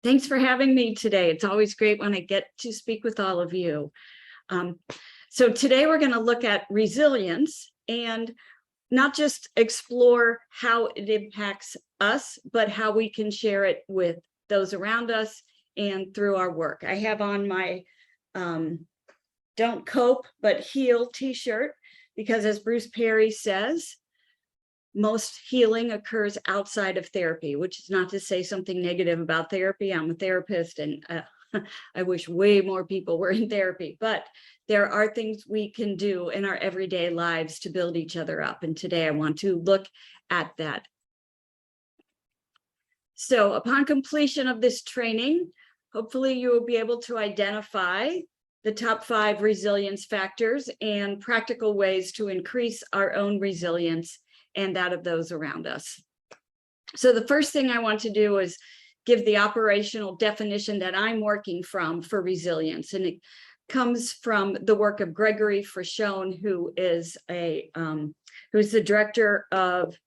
Thanks for having me today. It's always great when I get to speak with all of you. So today we're going to look at resilience and not just explore how it impacts us, but how we can share it with those around us and through our work. I have on my Don't Cope, but Heal t-shirt, because as Bruce Perry says, most healing occurs outside of therapy, which is not to say something negative about therapy. I'm a therapist and I wish way more people were in therapy, but there are things we can do in our everyday lives to build each other up. And today I want to look at that. So upon completion of this training, hopefully you will be able to identify the top 5 resilience factors and practical ways to increase our own resilience and that of those around us. So the first thing I want to do is give the operational definition that I'm working from for resilience. And it comes from the work of Gregory Frashone, who is who's the director of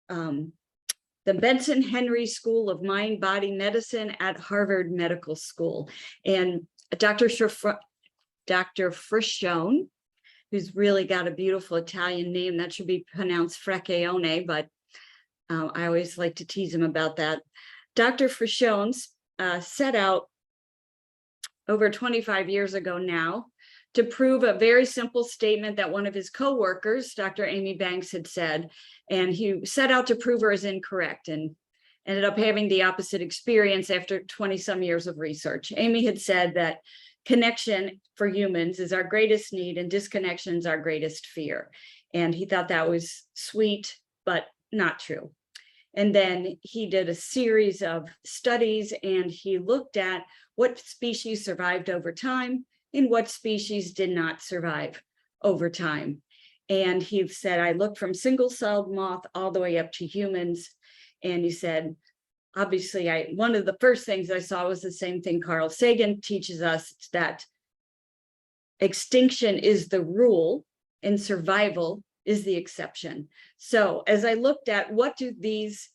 the Benson Henry School of Mind-Body Medicine at Harvard Medical School. And Dr. Frashone, who's really got a beautiful Italian name that should be pronounced Fraccheone, but I always like to tease him about that. Dr. Frashone set out over 25 years ago now to prove a very simple statement that one of his co-workers, Dr. Amy Banks, had said, and he set out to prove her as incorrect and ended up having the opposite experience after 20-some years of research. Amy had said that connection for humans is our greatest need and disconnection is our greatest fear. And he thought that was sweet, but not true. And then he did a series of studies and he looked at what species survived over time and what species did not survive over time. And he said, I looked from single-celled moth all the way up to humans. And he said, obviously, one of the first things I saw was the same thing Carl Sagan teaches us, that extinction is the rule and survival is the exception. So as I looked at what do these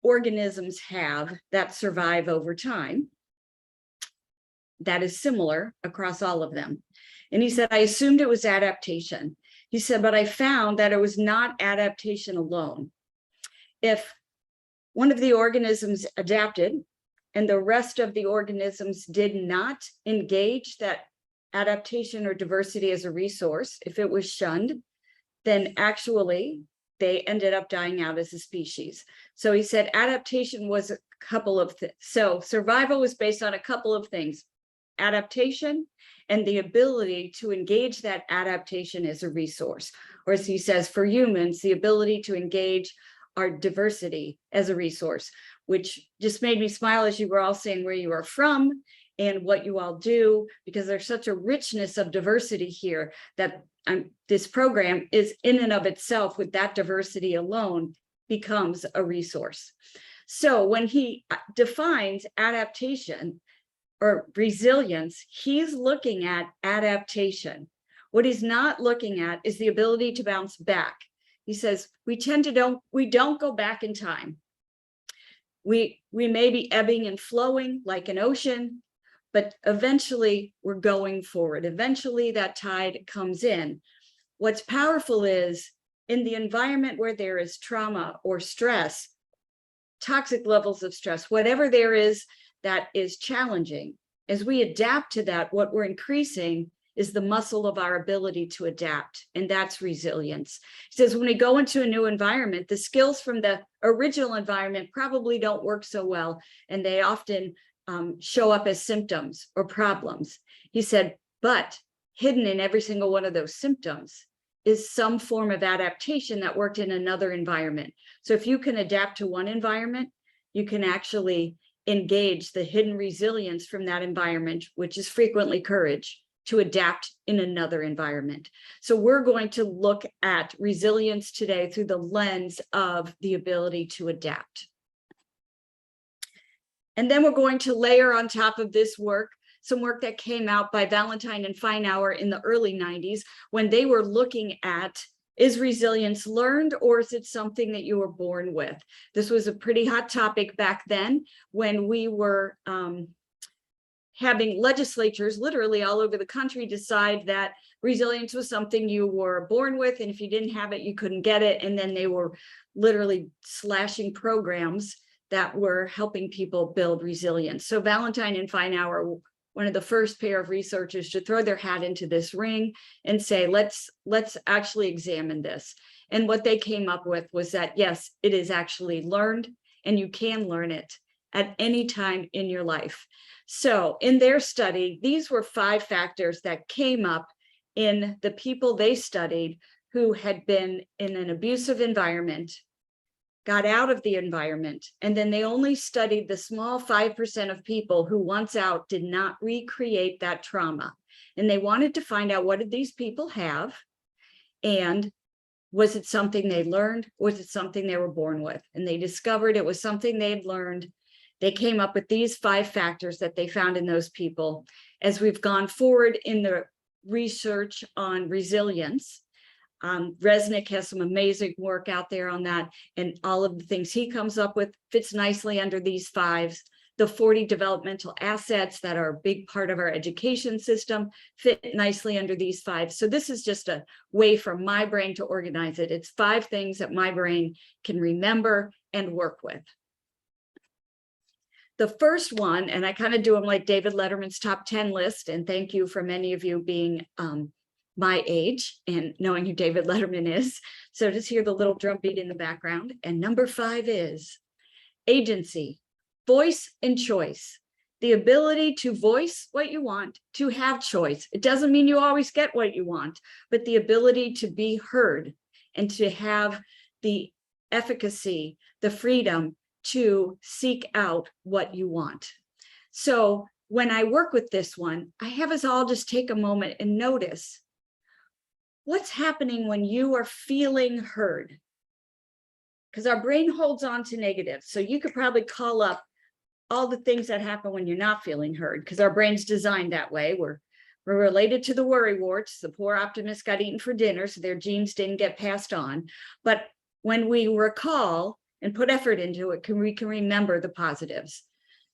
organisms have that survive over time, that is similar across all of them. And he said, I assumed it was adaptation. He said, but I found that it was not adaptation alone. If one of the organisms adapted and the rest of the organisms did not engage that adaptation or diversity as a resource, if it was shunned, then actually they ended up dying out as a species. So he said adaptation was a couple of things. So survival was based on a couple of things: adaptation and the ability to engage that adaptation as a resource. Or as he says, for humans, the ability to engage our diversity as a resource, which just made me smile as you were all saying where you are from and what you all do, because there's such a richness of diversity here that this program is in and of itself, with that diversity alone, becomes a resource. So when he defines adaptation or resilience, he's looking at adaptation. What he's not looking at is the ability to bounce back. He says, we don't go back in time. We may be ebbing and flowing like an ocean, but eventually we're going forward. Eventually that tide comes in. What's powerful is in the environment where there is trauma or stress, toxic levels of stress, whatever there is that is challenging, as we adapt to that, what we're increasing is the muscle of our ability to adapt, and that's resilience. He says when we go into a new environment, the skills from the original environment probably don't work so well, and they often show up as symptoms or problems. He said, but hidden in every single one of those symptoms is some form of adaptation that worked in another environment. So if you can adapt to one environment, you can actually engage the hidden resilience from that environment, which is frequently courage, to adapt in another environment. So we're going to look at resilience today through the lens of the ability to adapt. And then we're going to layer on top of this work some work that came out by Valentine and Feinauer in the early 90s when they were looking at Is resilience learned, or is it something that you were born with? This was a pretty hot topic back then when we were having legislatures literally all over the country decide that resilience was something you were born with, and if you didn't have it, you couldn't get it. And then they were literally slashing programs that were helping people build resilience. So Valentine and Feinau are one of the first pair of researchers to throw their hat into this ring and say, let's actually examine this. And what they came up with was that, yes, it is actually learned, and you can learn it at any time in your life. So in their study, these were 5 factors that came up in the people they studied who had been in an abusive environment, got out of the environment, and then they only studied the small 5% of people who, once out, did not recreate that trauma. And they wanted to find out, what did these people have? And was it something they learned? Was it something they were born with? And they discovered it was something they'd learned. They came up with these 5 factors that they found in those people. As we've gone forward in the research on resilience, Resnick has some amazing work out there on that, and all of the things he comes up with fits nicely under these 5s. The 40 developmental assets that are a big part of our education system fit nicely under these 5. So this is just a way for my brain to organize it. It's 5 things that my brain can remember and work with. The first one, and I kind of do them like David Letterman's top 10 list, and thank you for many of you being my age and knowing who David Letterman is. So just hear the little drum beat in the background. And number 5 is agency, voice and choice. The ability to voice what you want, to have choice. It doesn't mean you always get what you want, but the ability to be heard and to have the efficacy, the freedom to seek out what you want. So when I work with this one, I have us all just take a moment and notice what's happening when you are feeling heard. Because our brain holds on to negatives. So you could probably call up all the things that happen when you're not feeling heard, because our brain's designed that way. We're related to the worry warts. The poor optimist got eaten for dinner, so their genes didn't get passed on. But when we recall and put effort into it, we can remember the positives.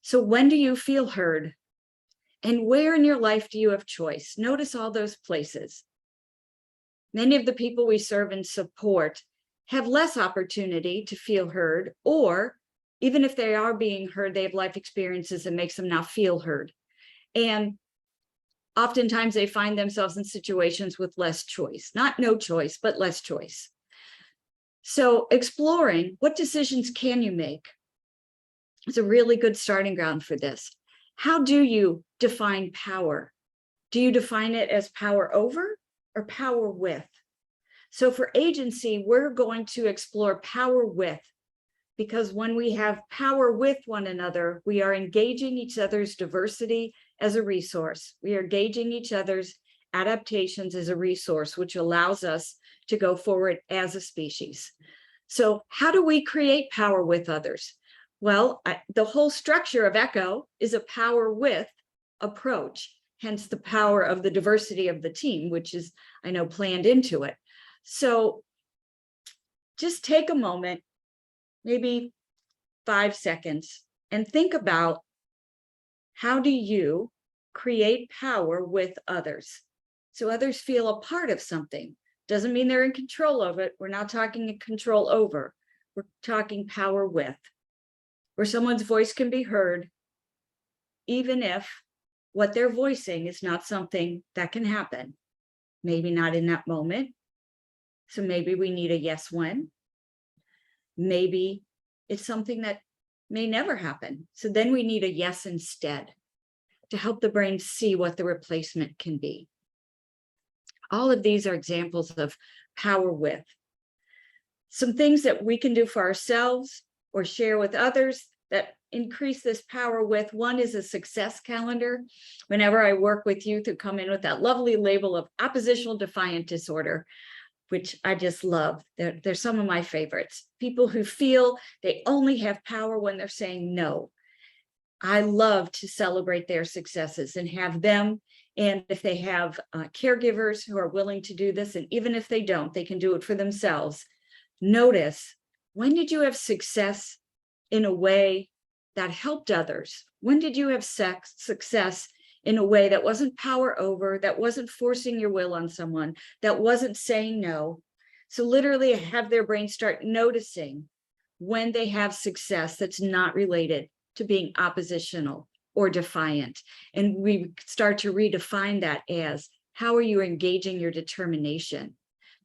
So when do you feel heard? And where in your life do you have choice? Notice all those places. Many of the people we serve and support have less opportunity to feel heard, or even if they are being heard, they have life experiences that makes them not feel heard. And oftentimes they find themselves in situations with less choice, not no choice, but less choice. So exploring what decisions can you make is a really good starting ground for this. How do you define power? Do you define it as power over or power with? So for agency, we're going to explore power with, because when we have power with one another, we are engaging each other's diversity as a resource. We are engaging each other's adaptations as a resource, which allows us to go forward as a species. So how do we create power with others? Well, the whole structure of ECHO is a power with approach, hence the power of the diversity of the team, which is, I know, planned into it. So just take a moment, maybe 5 seconds, and think about, how do you create power with others? So others feel a part of something. Doesn't mean they're in control of it. We're not talking control over. We're talking power with, where someone's voice can be heard, even if what they're voicing is not something that can happen. Maybe not in that moment. So maybe we need a yes when. Maybe it's something that may never happen. So then we need a yes instead to help the brain see what the replacement can be. All of these are examples of power with. Some things that we can do for ourselves or share with others that increase this power with. One is a success calendar. Whenever I work with youth who come in with that lovely label of oppositional defiant disorder, which I just love. They're some of my favorites. People who feel they only have power when they're saying no. I love to celebrate their successes and have them And if they have caregivers who are willing to do this, and even if they don't, they can do it for themselves. Notice, when did you have success in a way that helped others? When did you have success in a way that wasn't power over, that wasn't forcing your will on someone, that wasn't saying no? So literally have their brain start noticing when they have success that's not related to being oppositional or defiant. And we start to redefine that as, how are you engaging your determination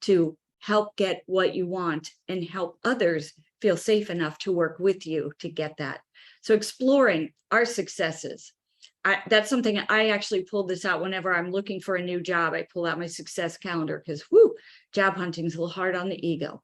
to help get what you want and help others feel safe enough to work with you to get that? So exploring our successes. That's something I actually pulled this out whenever I'm looking for a new job. I pull out my success calendar because job hunting is a little hard on the ego.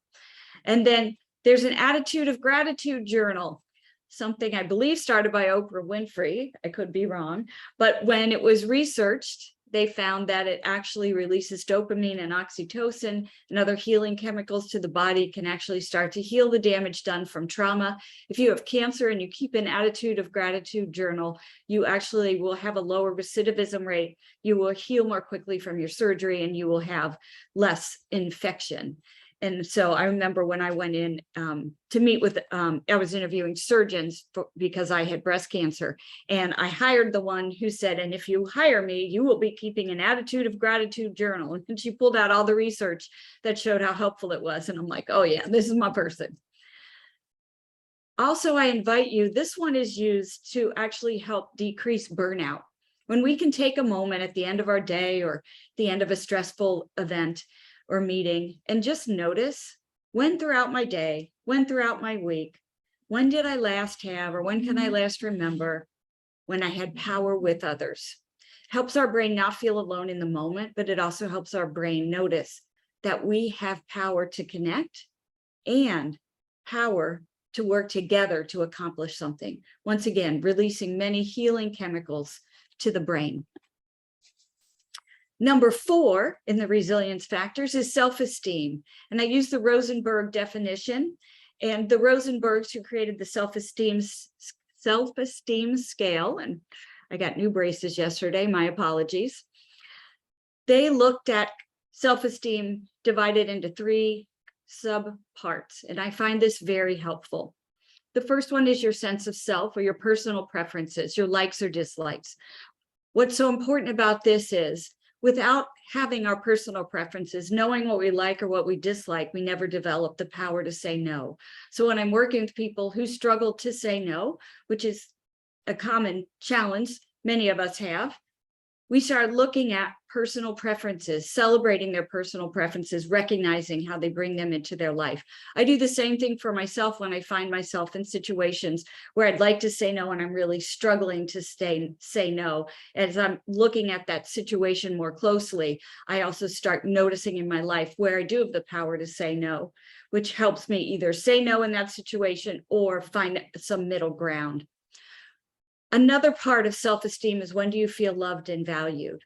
And then there's an attitude of gratitude journal, something I believe started by Oprah Winfrey. I could be wrong, but when it was researched, they found that it actually releases dopamine and oxytocin and other healing chemicals to the body, can actually start to heal the damage done from trauma. If you have cancer and you keep an attitude of gratitude journal, you actually will have a lower recidivism rate. You will heal more quickly from your surgery and you will have less infection. And so I remember when I went in to meet with, I was interviewing surgeons because I had breast cancer, and I hired the one who said, and if you hire me, you will be keeping an attitude of gratitude journal. And she pulled out all the research that showed how helpful it was. And I'm like, oh yeah, this is my person. Also, I invite you, this one is used to actually help decrease burnout. When we can take a moment at the end of our day or the end of a stressful event or meeting and just notice, when throughout my day, when throughout my week, when did I last have, or when can I last remember when I had power with others? Helps our brain not feel alone in the moment, but it also helps our brain notice that we have power to connect and power to work together to accomplish something. Once again, releasing many healing chemicals to the brain. Number 4 in the resilience factors is self-esteem. And I use the Rosenberg definition. And the Rosenbergs who created the self-esteem scale, and I got new braces yesterday, my apologies. They looked at self-esteem divided into 3 subparts, and I find this very helpful. The first one is your sense of self, or your personal preferences, your likes or dislikes. What's so important about this is, without having our personal preferences, knowing what we like or what we dislike, we never develop the power to say no. So when I'm working with people who struggle to say no, which is a common challenge many of us have, we start looking at personal preferences, celebrating their personal preferences, recognizing how they bring them into their life. I do the same thing for myself when I find myself in situations where I'd like to say no and I'm really struggling to say no. As I'm looking at that situation more closely, I also start noticing in my life where I do have the power to say no, which helps me either say no in that situation or find some middle ground. Another part of self-esteem is, when do you feel loved and valued?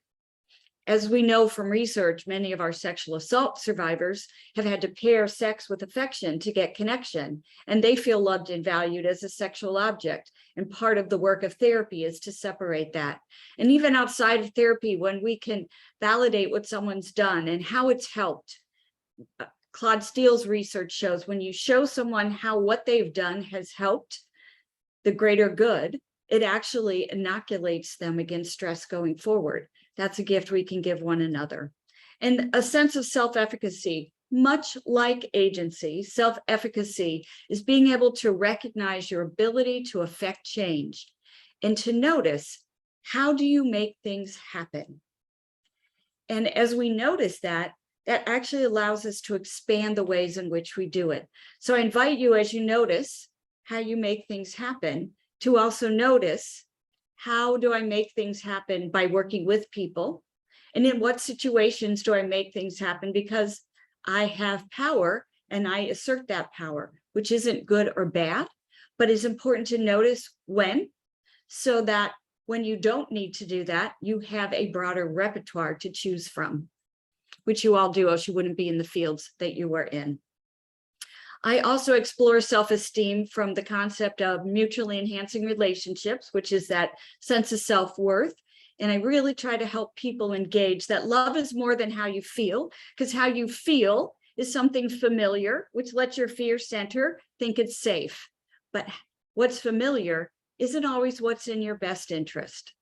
As we know from research, many of our sexual assault survivors have had to pair sex with affection to get connection, and they feel loved and valued as a sexual object. And part of the work of therapy is to separate that. And even outside of therapy, when we can validate what someone's done and how it's helped, Claude Steele's research shows when you show someone how what they've done has helped the greater good, it actually inoculates them against stress going forward. That's a gift we can give one another. And a sense of self-efficacy, much like agency, self-efficacy is being able to recognize your ability to affect change and to notice, how do you make things happen? And as we notice that, that actually allows us to expand the ways in which we do it. So I invite you, as you notice how you make things happen, to also notice, how do I make things happen by working with people? And in what situations do I make things happen because I have power and I assert that power, which isn't good or bad, but it's important to notice when, so that when you don't need to do that, you have a broader repertoire to choose from, which you all do, else you wouldn't be in the fields that you were in. I also explore self-esteem from the concept of mutually enhancing relationships, which is that sense of self-worth And I really try to help people engage that love is more than how you feel, because how you feel is something familiar, which lets your fear center think it's safe. But what's familiar isn't always what's in your best interest.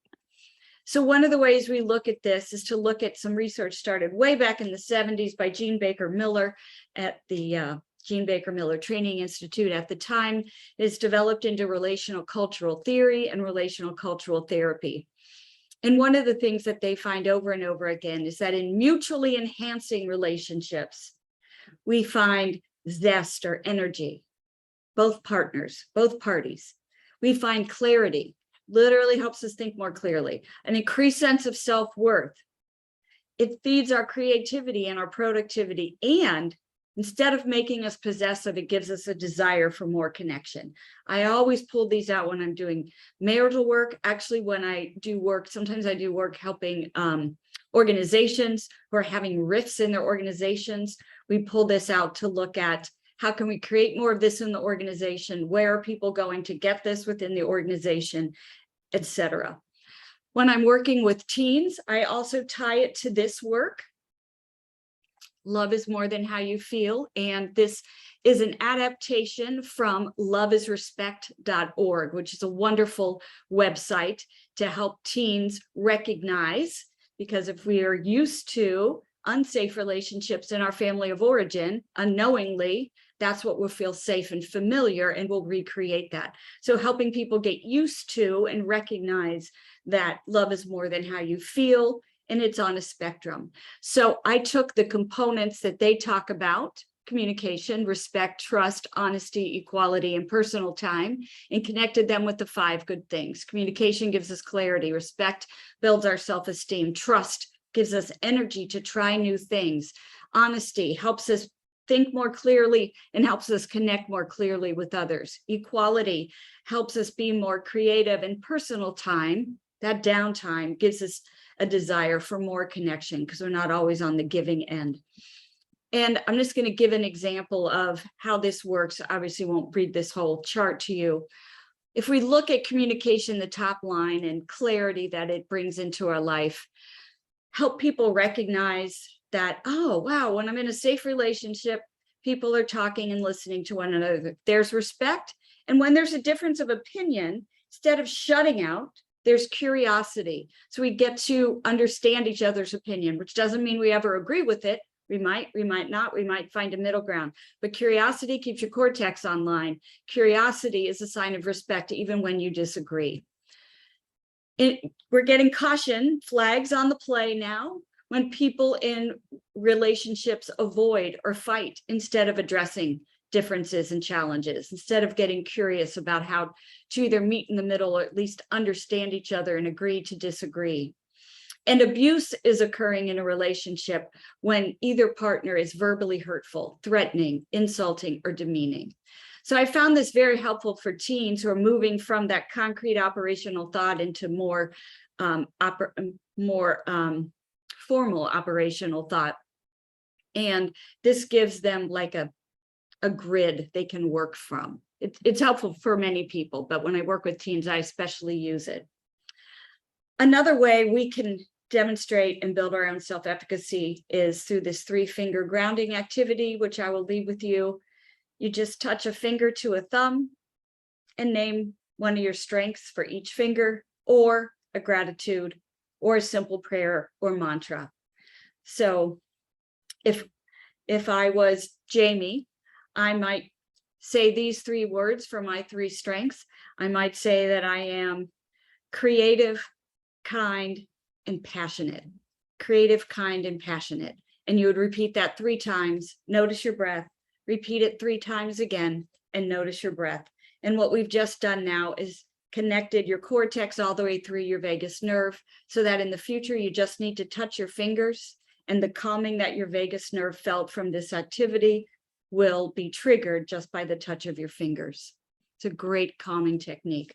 So one of the ways we look at this is to look at some research started way back in the 70s by Jean Baker Miller at the Jean Baker Miller Training Institute. At the time, is developed into relational cultural theory and relational cultural therapy. And one of the things that they find over and over again is that in mutually enhancing relationships, we find zest or energy, both partners, both parties. We find clarity, literally helps us think more clearly, an increased sense of self-worth. It feeds our creativity and our productivity, and instead of making us possessive, it gives us a desire for more connection. I always pull these out when I'm doing marital work. Actually, when I do work, sometimes I do work helping organizations who are having rifts in their organizations. We pull this out to look at how can we create more of this in the organization? Where are people going to get this within the organization, etc. When I'm working with teens, I also tie it to this work. Love is more than how you feel. And this is an adaptation from loveisrespect.org, which is a wonderful website to help teens recognize, because if we are used to unsafe relationships in our family of origin, unknowingly, that's what will feel safe and familiar, and we'll recreate that. So helping people get used to and recognize that love is more than how you feel, and it's on a spectrum. So I took the components that they talk about, communication, respect, trust, honesty, equality, and personal time, and connected them with the 5 good things. Communication gives us clarity. Respect builds our self-esteem. Trust gives us energy to try new things. Honesty helps us think more clearly and helps us connect more clearly with others. Equality helps us be more creative, and personal time, that downtime, gives us a desire for more connection because we're not always on the giving end. And I'm just going to give an example of how this works. I obviously won't read this whole chart to you. If we look at communication, the top line, and clarity that it brings into our life, help people recognize that, oh, wow, when I'm in a safe relationship, people are talking and listening to one another. There's respect. And when there's a difference of opinion, instead of shutting out, there's curiosity. So we get to understand each other's opinion, which doesn't mean we ever agree with it. We might not, we might find a middle ground, but curiosity keeps your cortex online. Curiosity is a sign of respect, even when you disagree. We're getting caution flags on the play now when people in relationships avoid or fight instead of addressing differences and challenges, instead of getting curious about how to either meet in the middle or at least understand each other and agree to disagree. And abuse is occurring in a relationship when either partner is verbally hurtful, threatening, insulting, or demeaning. So I found this very helpful for teens who are moving from that concrete operational thought into more formal operational thought. And this gives them like a grid they can work from. It's helpful for many people, but when I work with teens, I especially use it. Another way we can demonstrate and build our own self-efficacy is through this 3-finger grounding activity, which I will leave with you. You just touch a finger to a thumb and name one of your strengths for each finger, or a gratitude, or a simple prayer or mantra. So if I was Jamie, I might say these 3 words for my 3 strengths. I might say that I am creative, kind, and passionate. Creative, kind, and passionate. And you would repeat that 3 times. Notice your breath. Repeat it 3 times again and notice your breath. And what we've just done now is connected your cortex all the way through your vagus nerve, so that in the future you just need to touch your fingers, and the calming that your vagus nerve felt from this activity will be triggered just by the touch of your fingers. It's a great calming technique.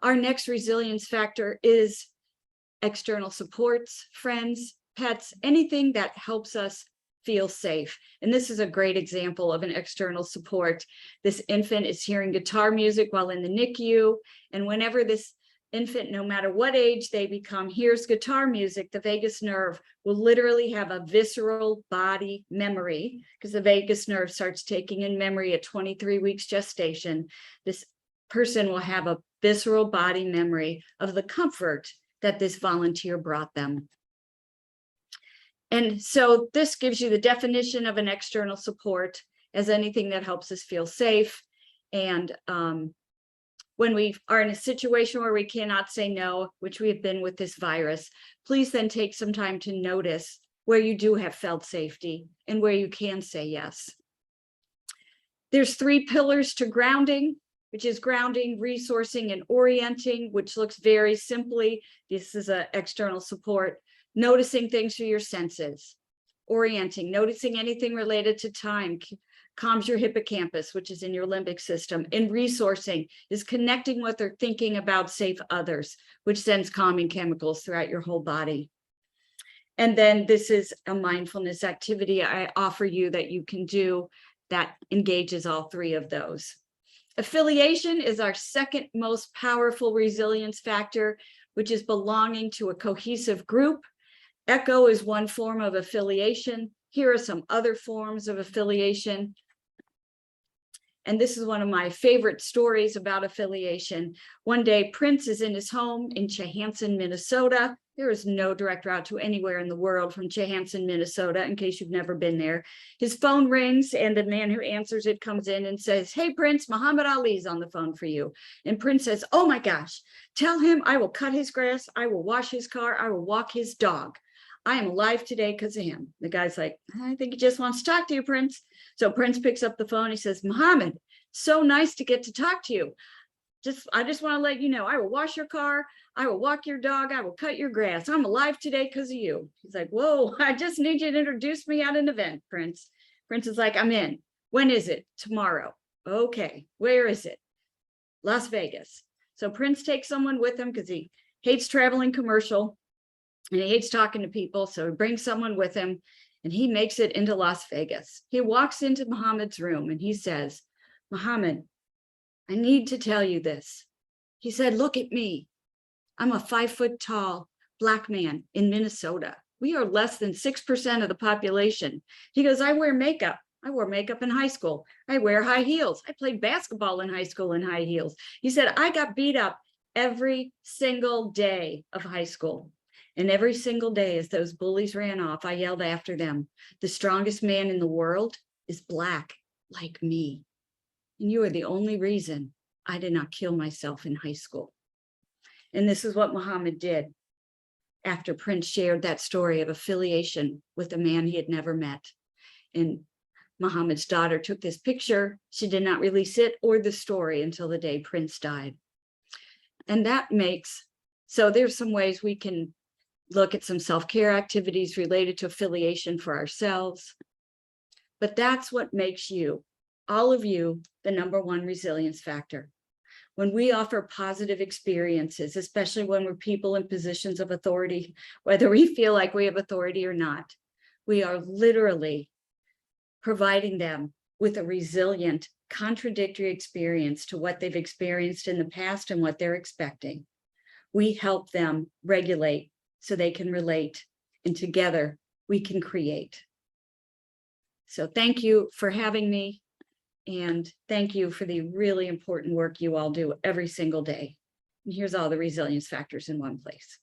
Our next resilience factor is external supports, friends, pets, anything that helps us feel safe. And this is a great example of an external support. This infant is hearing guitar music while in the NICU. And whenever this infant, no matter what age they become, hears guitar music, the vagus nerve will literally have a visceral body memory, because the vagus nerve starts taking in memory at 23 weeks gestation. This person will have a visceral body memory of the comfort that this volunteer brought them. And so this gives you the definition of an external support as anything that helps us feel safe. And when we are in a situation where we cannot say no, which we have been with this virus, please then take some time to notice where you do have felt safety and where you can say yes. There's 3 pillars to grounding, which is grounding, resourcing, and orienting, which looks very simply. This is an external support. Noticing things through your senses. Orienting, noticing anything related to time, calms your hippocampus, which is in your limbic system. And resourcing is connecting what they're thinking about safe others, which sends calming chemicals throughout your whole body. And then this is a mindfulness activity I offer you that you can do that engages all 3 of those. Affiliation is our second most powerful resilience factor, which is belonging to a cohesive group. Echo is one form of affiliation. Here are some other forms of affiliation. And this is one of my favorite stories about affiliation. One day, Prince is in his home in Chehanson, Minnesota. There is no direct route to anywhere in the world from Chehanson, Minnesota, in case you've never been there. His phone rings and the man who answers it comes in and says, "Hey, Prince, Muhammad Ali's on the phone for you." And Prince says, "Oh my gosh, tell him I will cut his grass, I will wash his car, I will walk his dog. I am alive today because of him." The guy's like, "I think he just wants to talk to you, Prince." So Prince picks up the phone. He says, "Muhammad, so nice to get to talk to you. I just want to let you know, I will wash your car, I will walk your dog, I will cut your grass. I'm alive today because of you." He's like, "Whoa, I just need you to introduce me at an event, Prince." Prince is like, "I'm in. When is it?" "Tomorrow." "Okay, where is it?" "Las Vegas." So Prince takes someone with him because he hates traveling commercial. And he hates talking to people, so he brings someone with him, and he makes it into Las Vegas. He walks into Muhammad's room, and he says, "Muhammad, I need to tell you this." He said, "Look at me. I'm a 5-foot tall Black man in Minnesota. We are less than 6% of the population." He goes, "I wear makeup. I wore makeup in high school. I wear high heels. I played basketball in high school in high heels." He said, "I got beat up every single day of high school. And every single day as those bullies ran off, I yelled after them, 'The strongest man in the world is Black, like me. And you are the only reason I did not kill myself in high school.'" And this is what Muhammad did after Prince shared that story of affiliation with a man he had never met. And Muhammad's daughter took this picture. She did not release it or the story until the day Prince died. And that makes, so there's some ways we can look at some self-care activities related to affiliation for ourselves. But that's what makes you, all of you, the #1 resilience factor. When we offer positive experiences, especially when we're people in positions of authority, whether we feel like we have authority or not, we are literally providing them with a resilient, contradictory experience to what they've experienced in the past and what they're expecting. We help them regulate so they can relate, and together we can create. So thank you for having me, and thank you for the really important work you all do every single day. And here's all the resilience factors in one place.